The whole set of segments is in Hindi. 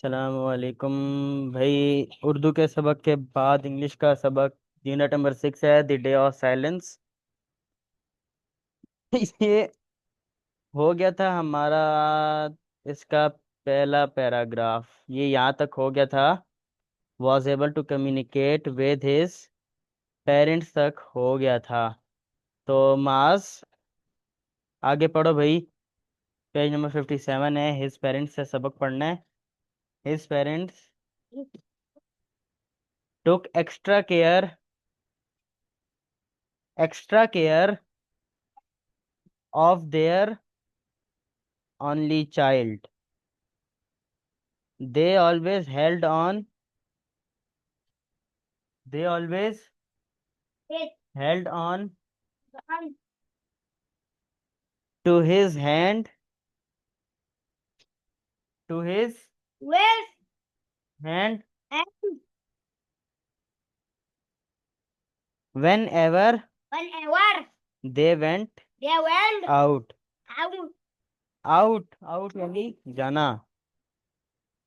सलामकुम भाई। उर्दू के सबक के बाद इंग्लिश का सबक यूनिट नंबर 6 है, द डे ऑफ साइलेंस। ये हो गया था हमारा इसका पहला पैराग्राफ, ये यहाँ तक हो गया था। Was able to communicate with his parents तक हो गया था। तो मास आगे पढ़ो भाई। पेज नंबर 57 है, हिज पेरेंट्स से सबक पढ़ना है। His parents took extra care of their only child. They always held on, they always held on to his hand, to his hand whenever they went out. Out यानी जाना।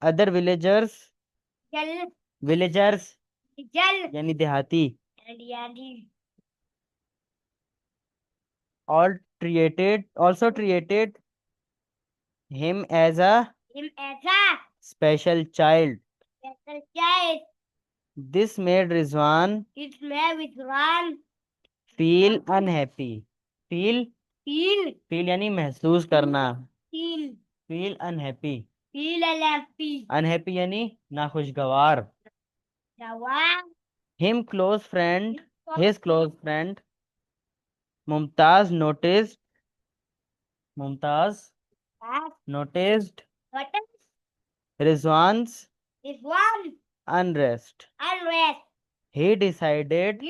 Other villagers यानी देहाती। Also treated him as a special child. This made Rizwan feel unhappy. Feel यानी महसूस करना। Feel unhappy. अनहैप्पी यानी नाखुशगवार। Him close friend his close friend Mumtaz noticed Rizwan's unrest. He decided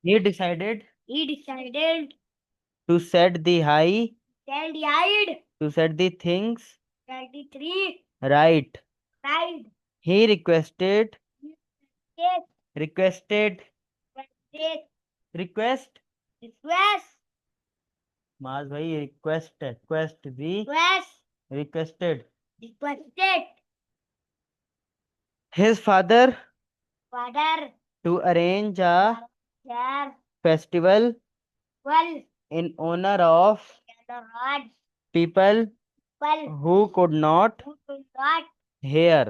he decided to set the high to set the things right. He requested request माज भाई रिक्वेस्ट भी requested his father to arrange a festival in honor of people who could not hear.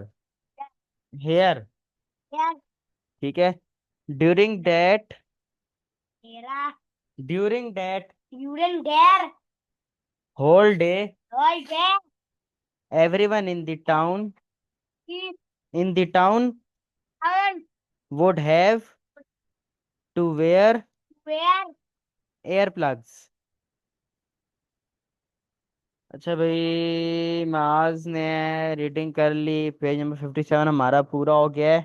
ठीक है। during that whole day everyone in the town would have to wear earplugs. अच्छा भाई, माज ने रीडिंग कर ली। पेज नंबर 57 हमारा पूरा हो गया है।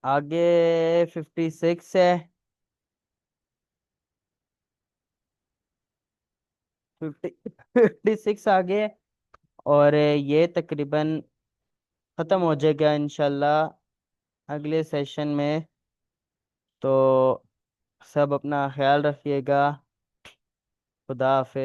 आगे 56 है। 56 आगे है। और ये तकरीबन ख़त्म हो जाएगा इंशाल्लाह अगले सेशन में। तो सब अपना ख्याल रखिएगा। खुदा हाफिज।